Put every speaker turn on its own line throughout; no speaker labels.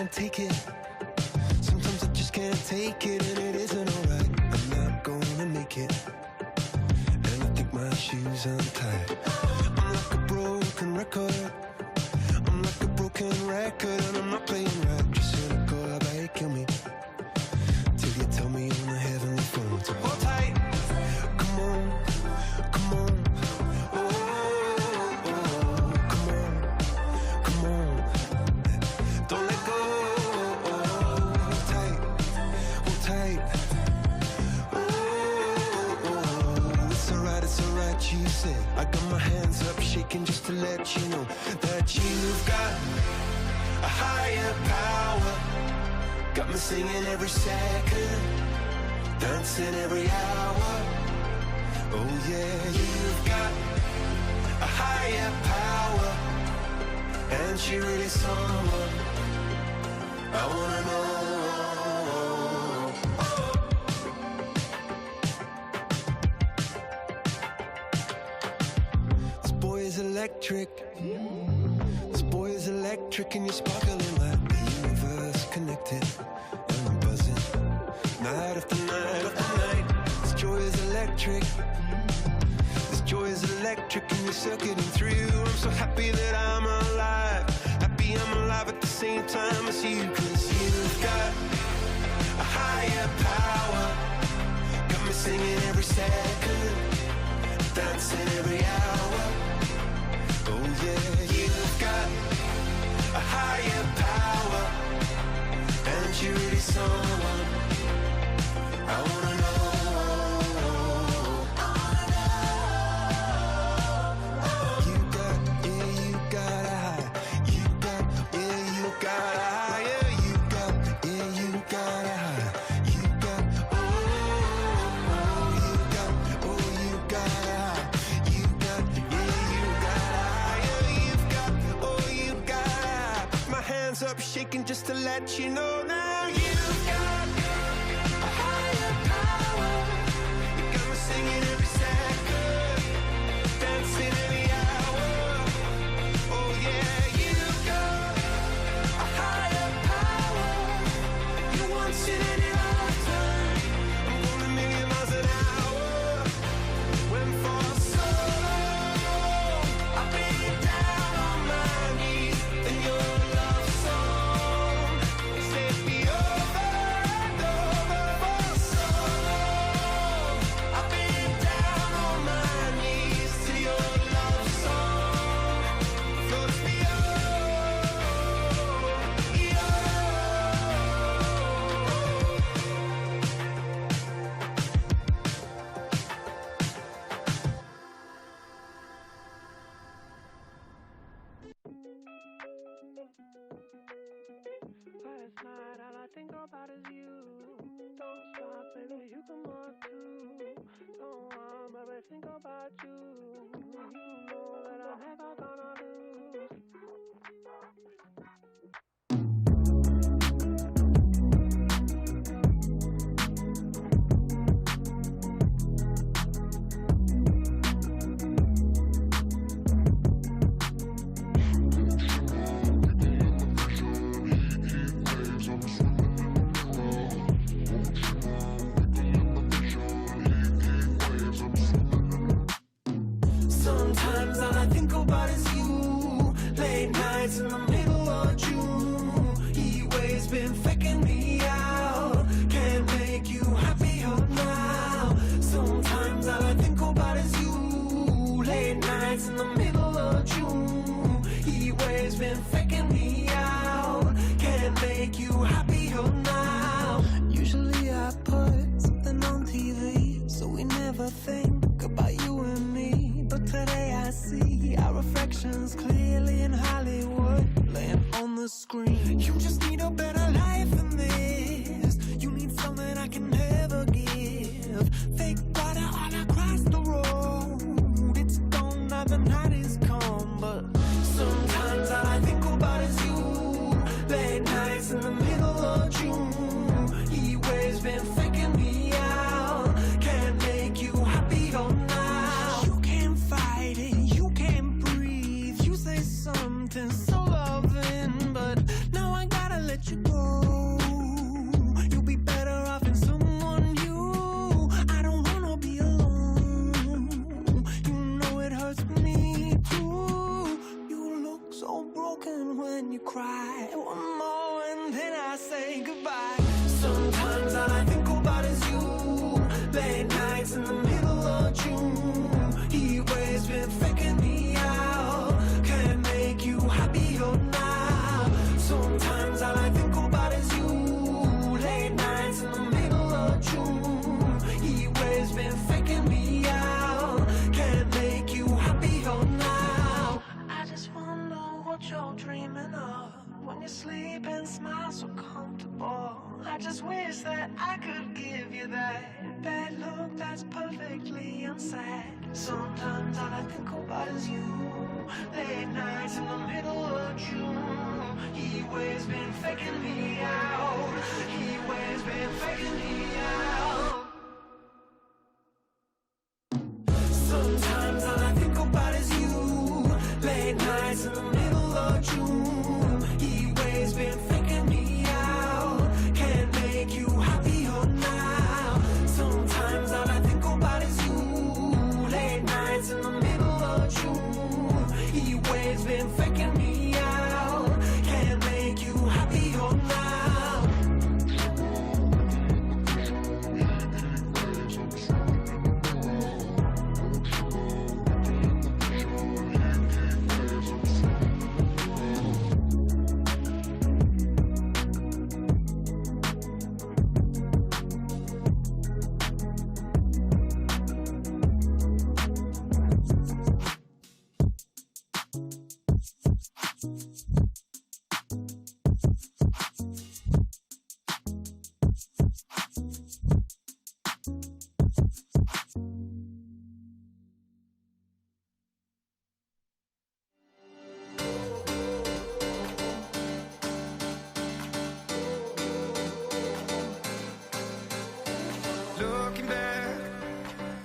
can't take it. Sometimes I just can't take it, and it isn't alright. I'm not gonna make it, and I think my shoes untied. I'm like a broken record. I'm like a broken record, and I'm not playing right. Just cynical, how about you kill me till you tell me on the heavenly phone. So hold tight, come on, come on. I got my hands up shaking just to let you know that you've got a higher power. Got me singing every second, dancing every hour. Oh yeah, you've got a higher power, and she really someone I wanna know. Electric. This boy is electric, and you're sparkling like the universe connected. And I'm buzzing night after night after night. This joy is electric. This joy is electric, and you're circuiting through. I'm so happy that I'm alive. Happy I'm alive at the same time as you. 'Cause you've got a higher power. Got me singing every second, dancing every hour. Oh yeah, you've got a higher power, and you're really someone I wanna know. You got, yeah, you got a high. You got, yeah, you got a higher. You got, yeah, you got a high. You got, oh, you got, oh, you got a high. You got, yeah, you got up shaking just to let you know now you've got a higher power. You got me singing every second, dancing every hour. Oh yeah, you've got a higher power. You once in any lifetime. I'm going a million miles an hour. When for so long I've been down on my knees, and you're think about is you. Don't stop, baby, you can walk too. Don't want, baby, think about you. You know that I'm never gonna lose. Sometimes all I think about is you. Late nights in the middle of June. Heat waves been faking me out. Can't make you happier now. Sometimes all I think about is you. Late nights in the middle of June. Heat waves been faking me out. Can't make you happier now. Usually I put something on TV, so we never think about you and me. But today I see our reflections clearly in Hollywood, laying on the screen. You just need a better life than this. You need something I can never give. Fake water all across the road. It's gone now, the night is come. But sometimes all I think about is you. Late nights in the middle of June. Heat waves been faking me out. Can't make you happier now. You can't fight it, you can't breathe. You say something so loving, but now I gotta let you go. that I could give you that look that's perfectly unsaid. Sometimes all I think about is you. Late nights in the middle of June. He waves been faking me out. He waves been faking me out. Sometimes all I think about is you. Late nights in the middle of June. He waves been faking me out. Can't make you happier now. Sometimes all I think about is you. Late nights in the middle of June. He waves been faking me out. Can't make you happier now.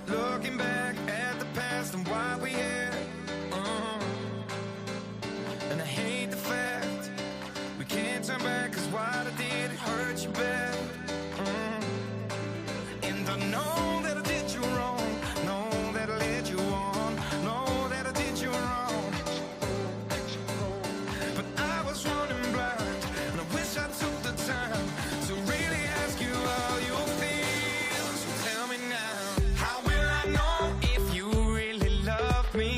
Looking back at the past and why we here. And I hate the fact we can't turn back, 'cause what I did, it hurt you bad. And I know that I did you wrong, know that I led you on, know that I did you wrong. But I was running blind, and I wish I took the time to really ask you how you feel. So tell me now, how will I know if you really love me?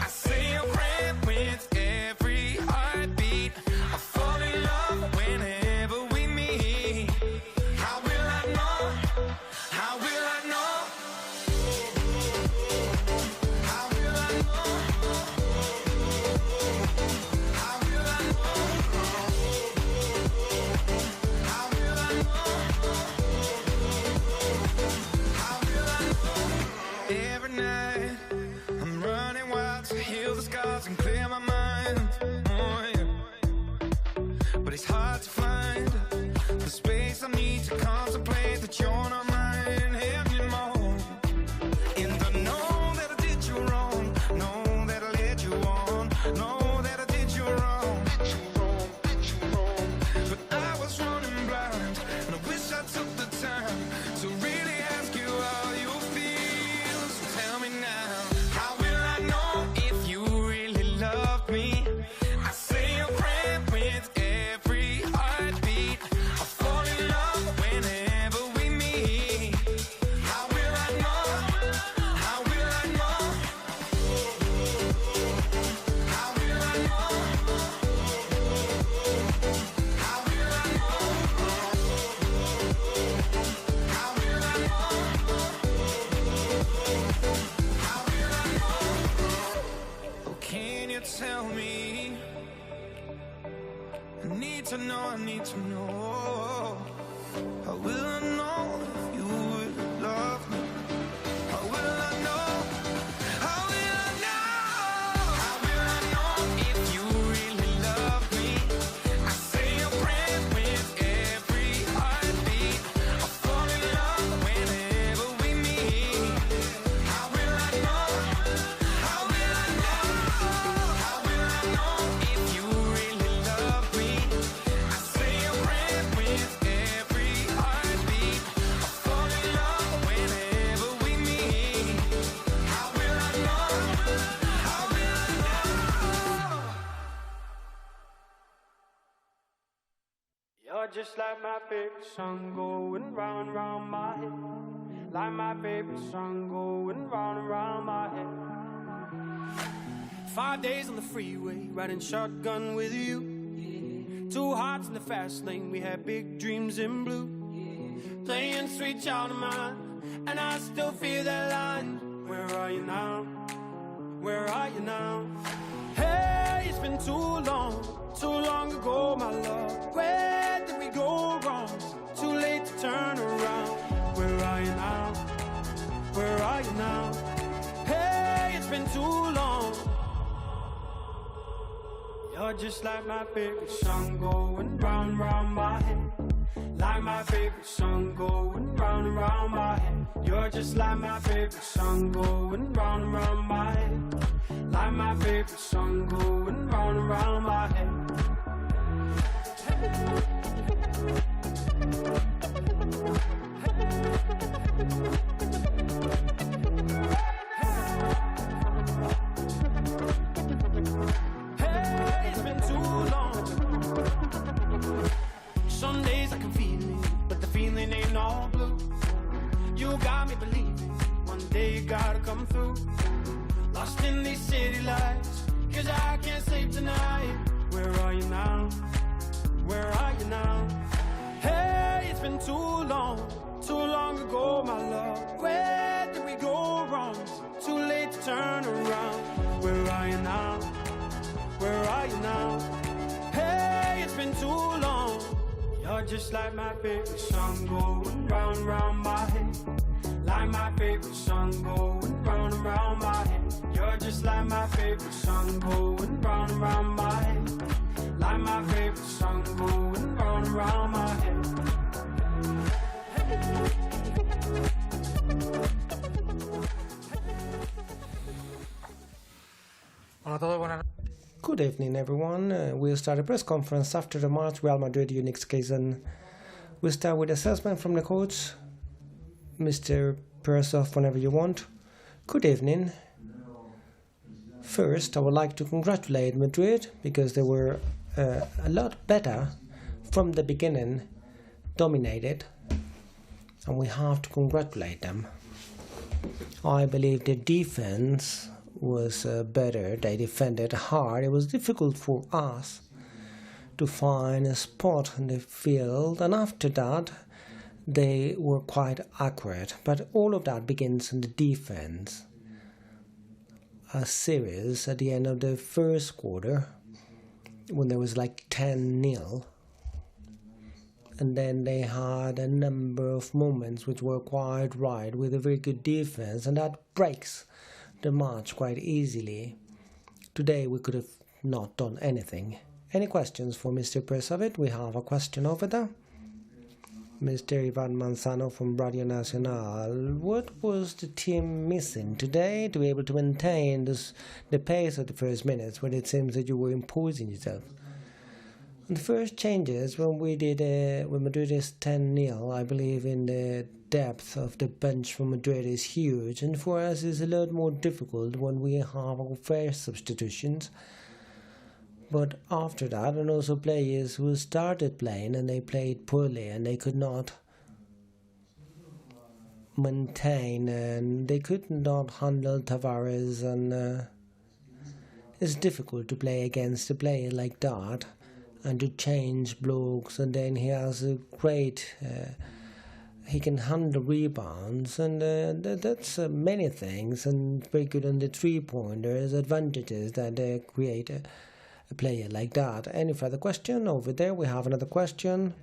I say a prayer with every heartbeat. I fall in love whenever we meet. How will I know? How will I know? How will I know? How will I know? How will I know? How will I know? Every night I'm running wild to heal the scars and clear my mind. Oh, yeah. But it's hard to find the space I need to contemplate that you're not mine anymore. And I know that I did you wrong, know that I led you on, know that I did you wrong. But I was running blind, and I wish I took the time to really ask you how you feel. So tell me now, how will I know if you really love me? I say a prayer with every heartbeat. I fall in love whenever we meet. How will I know? How will I know? How will I know? How will I know? How will I know? How will I know? Oh, can you tell me? I need to know, I need to know. How will I know if you would love me? How will I know? How will I know? How will I know if you really love me? I say a prayer with every heartbeat. I fall in love whenever we meet. How will I know? How will I know? How will I know if you really love me? I say a prayer with every heartbeat. I fall in love whenever we meet. How will I know? How will I know?
You're just like my favorite song going round and round my head. Like my favorite song going round and round my head. 5 days on the freeway, riding shotgun with you. 2 hearts in the fast lane, we had big dreams in blue. Playing sweet child of mine, and I still feel that line. Where are you now? Where are you now? Hey, it's been too long ago, my love. Where did we go wrong? Too late to turn Where are you now? Hey, it's been too long. You're just like my favorite song going round, round my head. Like my favorite song going round and round my head. You're just like my favorite song going round and round my head. Like my favorite song going round and round my head. Hey, it's been too long. Some days I can feel it, but the feeling ain't all blue. You got me believing one day you gotta come through. Lost in these city lights, 'cause I can't sleep tonight. Where are you now? Where are you now? Hey, it's been too long ago, my love. Where did we go wrong? Too late to turn around. Where are you now? Where are you now? Hey, it's been too long. You're just like my favorite song going round and round my head. Like my favorite song going round and round my head. You're just like my favorite song going round and round my head. Like my favorite song going round and round my head.
Good evening, everyone. We'll start a press conference after the match Real Madrid Unics Kazan. We'll start with assessment from the coach, Mr. Persov, whenever you want. Good evening. First, I would like to congratulate Madrid because they were a lot better from the beginning, dominated, and we have to congratulate them. I believe the defense was better. They defended hard. It was difficult for us to find a spot in the field, and after that they were quite accurate. But all of that begins in the defense. A series at the end of the first quarter when there was like 10-0, and then they had a number of moments which were quite right with a very good defense, and that breaks the match quite easily. Today we could have not done anything. Any questions for Mr. Persovit? We have a question over there. Mr. Ivan Manzano from Radio Nacional. What was the team missing today to be able to maintain the pace of the first minutes when it seems that you were imposing yourself? And the first changes when Madrid is 10-0, I believe in the depth of the bench for Madrid is huge, and for us it's a lot more difficult when we have our first substitutions. But after that, and also players who started playing and they played poorly and they could not maintain and they could not handle Tavares, and it's difficult to play against a player like that and to change blocks, and then he has a great he can handle rebounds, and that's many things, and very good on the three-pointers, advantages that they create a player like that. Any further question? Over there we have another question.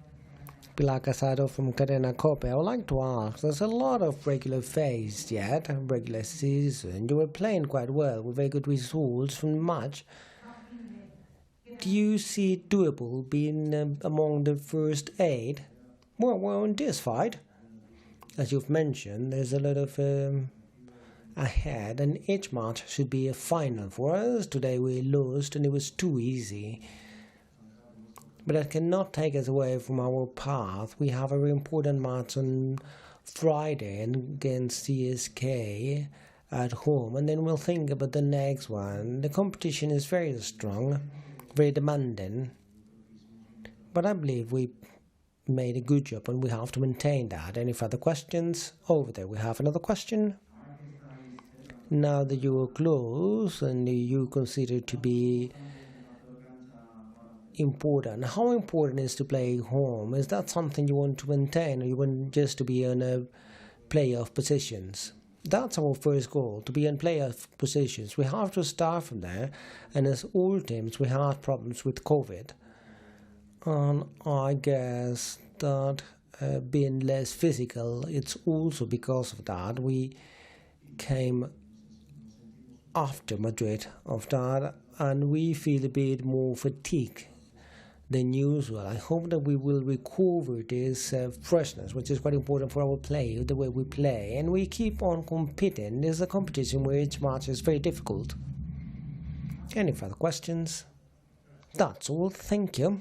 Pilar Casado from Cadena Cope. I would like to ask, there's a lot of regular phase yet, regular season. You were playing quite well with very good results from the match. Do you see it doable being among the first 8? Well, in this fight, as you've mentioned, there's a lot of ahead, and each match should be a final for us. Today we lost and it was too easy. But that cannot take us away from our path. We have a very important match on Friday against CSK at home, and then we'll think about the next one. The competition is very strong, very demanding, but I believe we made a good job and we have to maintain that. Any further questions? Over there we have another question. Now that you are close and you consider to be important, how important is to play home? Is that something you want to maintain, or you want just to be in a playoff positions? That's our first goal, to be in playoff positions. We have to start from there, and as all teams we had problems with COVID, and I guess that being less physical, it's also because of that. We came after Madrid of that, and we feel a bit more fatigued than usual. I hope that we will recover this freshness, which is quite important for our play, the way we play, and we keep on competing. This is a competition where each match is very difficult. Any further questions? That's all. Thank you.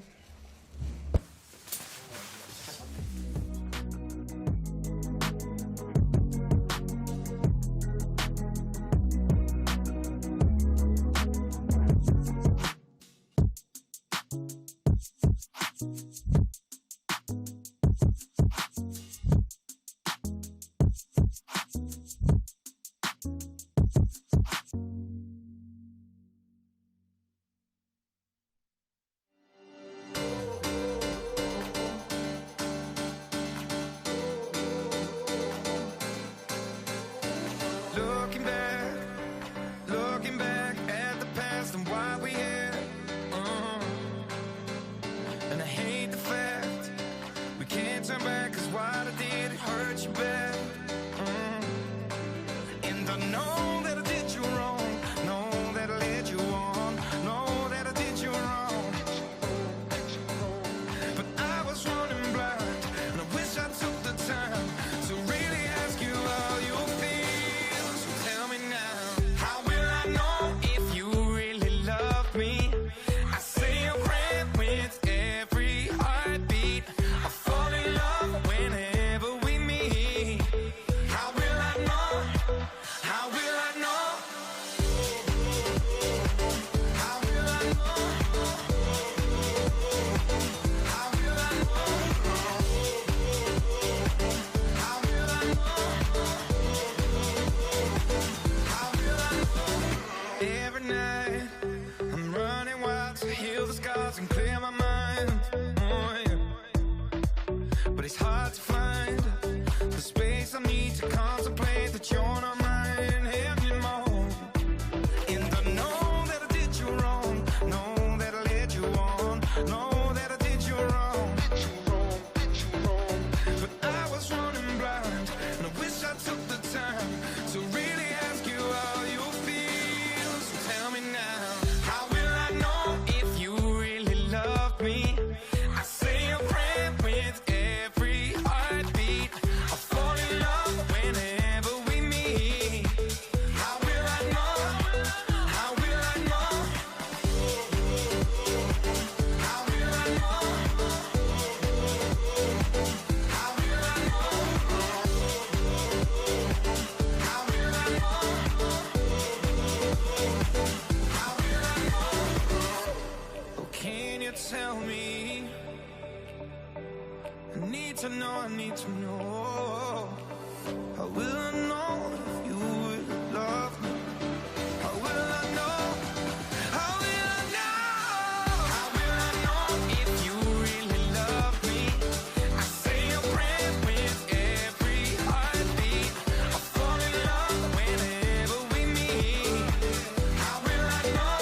Looking back at the past and why we here. And I hate the fact we can't turn back, 'cause what I did hurt you bad. And I know that I did you wrong, know that I led you on, know that I did you wrong. But I was running blind, and I wish I took the time to really ask you how you feel. So tell me now, how will I know if you really love me? I say a prayer with every heartbeat. I fall in love whenever we meet. How will I know? How will I know? How will I know? How will I know? How will I know? How will I know? Every night I'm running wild to heal the scars and clear my mind. Oh, yeah. But it's hard to find the space I need to contemplate that you're not mine anymore. And I know that I did you wrong, know that I led you on, know that I did you wrong. But I was running blind, and I wish I took the time to really ask you how you feel. So tell me now, how will I know if you really love me? I say a prayer with every heartbeat. I fall in love whenever we meet. How will I know? How will I know? How will I know? How will I know? How will I know? How will I know? Oh, can you tell me? I need to know, I need to know. How will I know if you will love me? How will I know? How will I know? How will I know if you really love me? I say a prayer with every heartbeat. I fall in love whenever we meet. How will I know?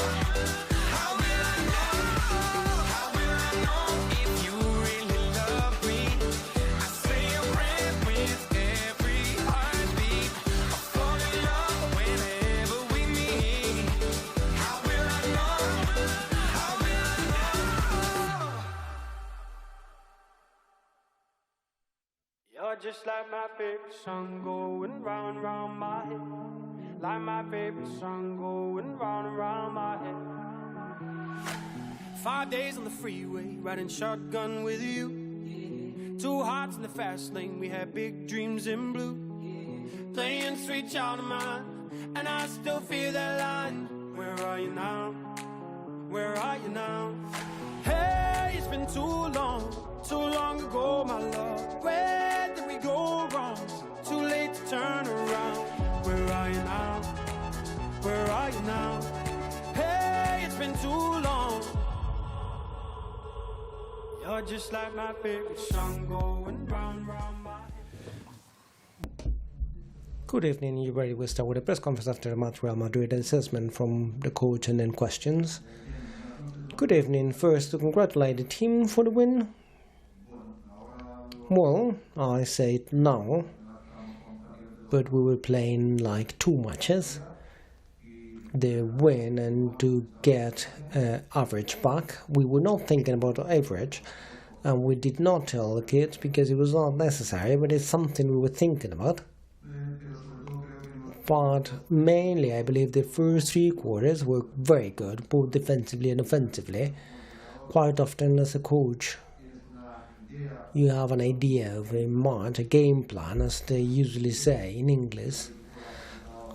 How will I know? How will I know if you really love me? I say a prayer with every heartbeat. I fall in love whenever we meet. How will I know? How will I know?
You're just like my favorite song going round and round my head. Like my favorite song going round and round my head. 5 days on the freeway, riding shotgun with you. 2 hearts in the fast lane, we had big dreams in blue. Playing sweet child of mine, and I still feel that line. Where are you now? Where are you now? Hey, it's been too long ago, my love. Where did we go wrong? Too late to turn around. Where are you now? Where are you now? Hey, it's been too long. You're just like my favorite song going round, round my head.
Good evening, you ready? We'll start with a press conference after the match Real Madrid assessment from the coach and then questions. Good evening. First, to congratulate the team for the win. Well, I say it now. but we were playing like 2 matches. The win and to get average back. We were not thinking about average, and we did not tell the kids because it was not necessary, but it's something we were thinking about. But mainly I believe the first 3 quarters were very good, both defensively and offensively. Quite often as a coach you have an idea of a match, a game plan, as they usually say in English,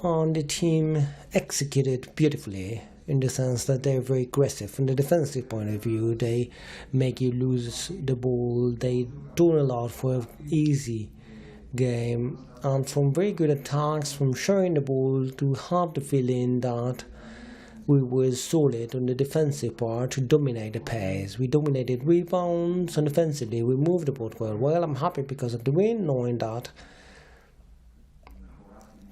and the team executed beautifully in the sense that they're very aggressive from the defensive point of view. They make you lose the ball, they don't allow for an easy game, and from very good attacks, from sharing the ball, to have the feeling that we were solid on the defensive part to dominate the pace. We dominated rebounds, and offensively we moved the ball quite well. I'm happy because of the win, knowing that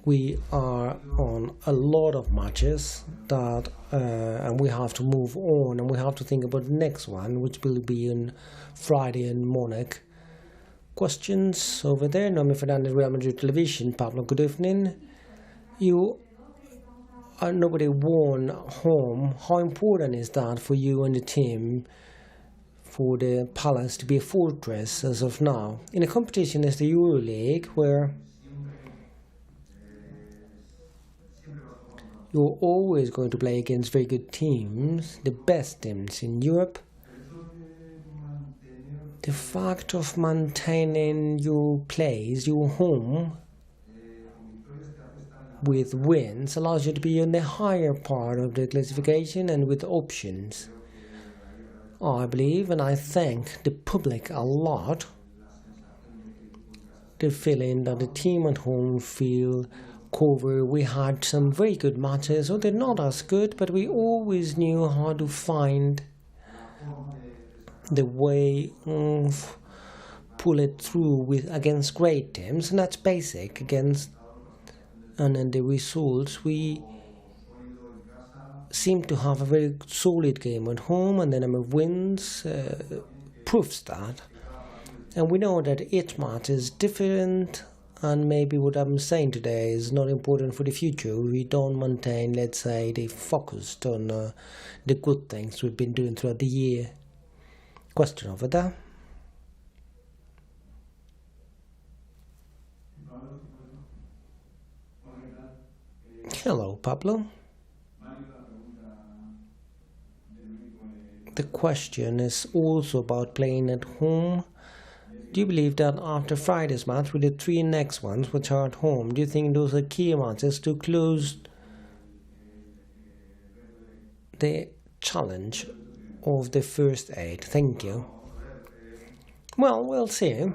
we are on a lot of matches that and we have to move on, and we have to think about the next one, which will be on Friday in Munich. Questions over there? Nomi Fernandez, Real Madrid Television. Pablo, good evening. Nobody won home. How important is that for you and the team, for the Palace to be a fortress as of now? In a competition as the EuroLeague, where you're always going to play against very good teams, the best teams in Europe, the fact of maintaining your place, your home, with wins allows you to be in the higher part of the classification and with options. I believe, and I thank the public a lot, the feeling that the team at home feel covered. We had some very good matches, so they're not as good, but we always knew how to find the way of pull it through against great teams, and that's basic against. And then the results, we seem to have a very solid game at home, and the number of wins proves that. And we know that each match is different, and maybe what I'm saying today is not important for the future. We don't maintain, let's say, the focus on the good things we've been doing throughout the year. Question over there. Hello, Pablo. The question is also about playing at home. Do you believe that after Friday's match, with the 3 next ones, which are at home, do you think those are key matches to close the challenge of the first 8? Thank you. Well, we'll see.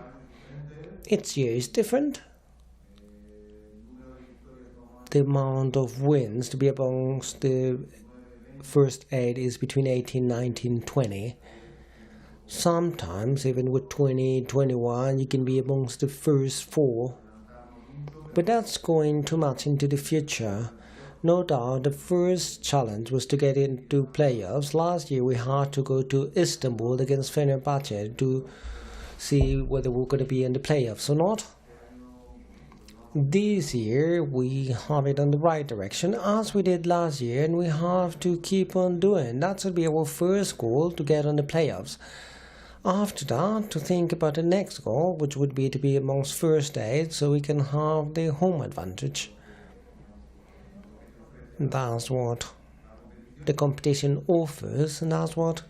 Each year is different. The amount of wins to be amongst the first 8 is between 18, 19, 20. Sometimes, even with 20, 21, you can be amongst the first 4. But that's going too much into the future. No doubt, the first challenge was to get into playoffs. Last year, we had to go to Istanbul against Fenerbahce to see whether we're going to be in the playoffs or not. This year we have it on the right direction as we did last year, and we have to keep on doing. That should be our first goal, to get on the playoffs. After that, to think about the next goal, which would be to be amongst first 8, so we can have the home advantage. That's what the competition offers, and that's what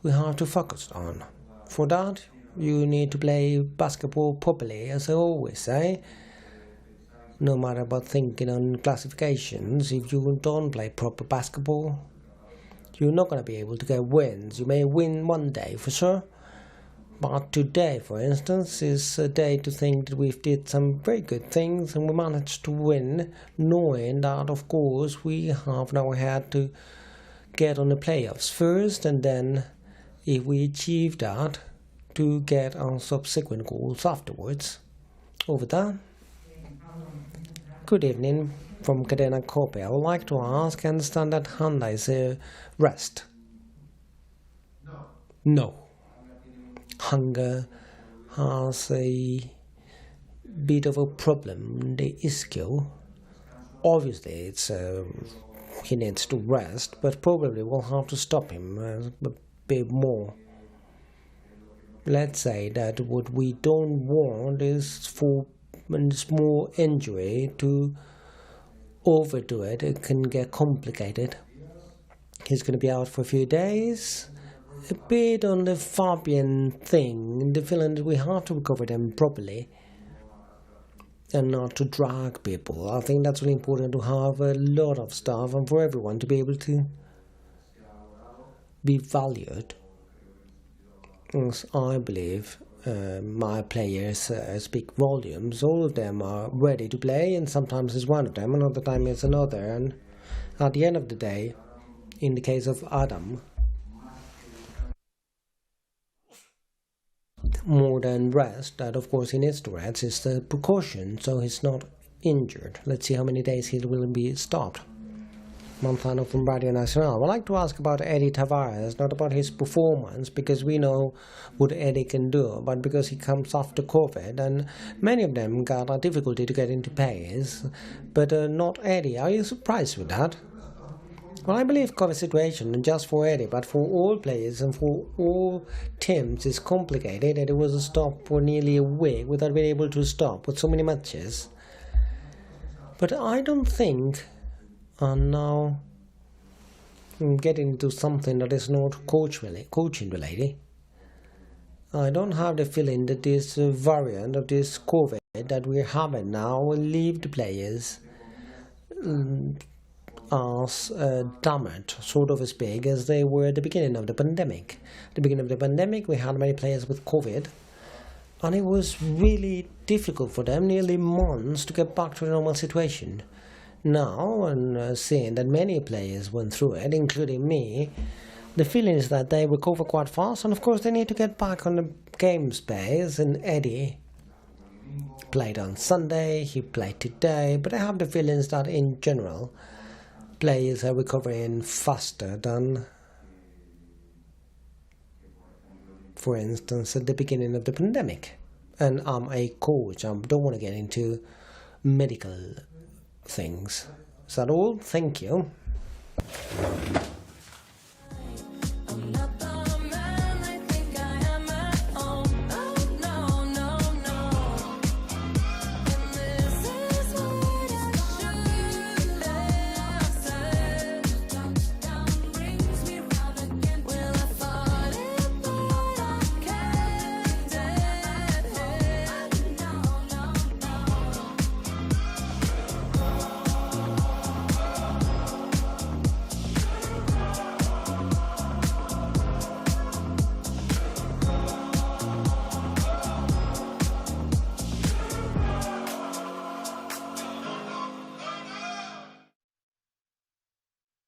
we have to focus on. For that, you need to play basketball properly, as I always say. No matter about thinking on classifications, if you don't play proper basketball, you're not going to be able to get wins. You may win one day for sure, but today, for instance, is a day to think that we've did some very good things and we managed to win, knowing that, of course, we have now had to get on the playoffs first, and then, if we achieve that, to get our subsequent goals afterwards. Over there. Good evening from Cadena Cope. I would like to ask, I understand that Honda is a rest. No. Hunger has a bit of a problem, the issue. Obviously, it's he needs to rest, but probably we'll have to stop him a bit more. Let's say that what we don't want is for a small injury to overdo it. It can get complicated. He's going to be out for a few days. A bit on the Fabian thing, the feeling that we have to recover them properly and not to drag people. I think that's really important, to have a lot of stuff and for everyone to be able to be valued. As I believe my players speak volumes. All of them are ready to play, and sometimes it's one of them, another time it's another. And at the end of the day, in the case of Adam, more than rest, that of course he needs to rest, is the precaution so he's not injured. Let's see how many days he will be stopped. Manzano from Radio Nacional. I'd like to ask about Eddie Tavares, not about his performance, because we know what Eddie can do, but because he comes after COVID, and many of them got a difficulty to get into pace, but not Eddie. Are you surprised with that? Well, I believe COVID situation, not just for Eddie, but for all players and for all teams, is complicated. Eddie was stopped for nearly a week without being able to stop with so many matches. But I don't think, and now I'm getting into something that is not coaching related. I don't have the feeling that this variant of this COVID that we're having now will leave the players as damaged, sort of as big as they were at the beginning of the pandemic. At the beginning of the pandemic, we had many players with COVID, and it was really difficult for them, nearly months, to get back to the normal situation. Now, and seeing that many players went through it, including me, the feeling is that they recover quite fast, and of course they need to get back on the game space. And Eddie played on Sunday, he played today, but I have the feelings that in general players are recovering faster than, for instance, at the beginning of the pandemic. And I'm a coach, I don't want to get into medical things. Is that all? Thank you.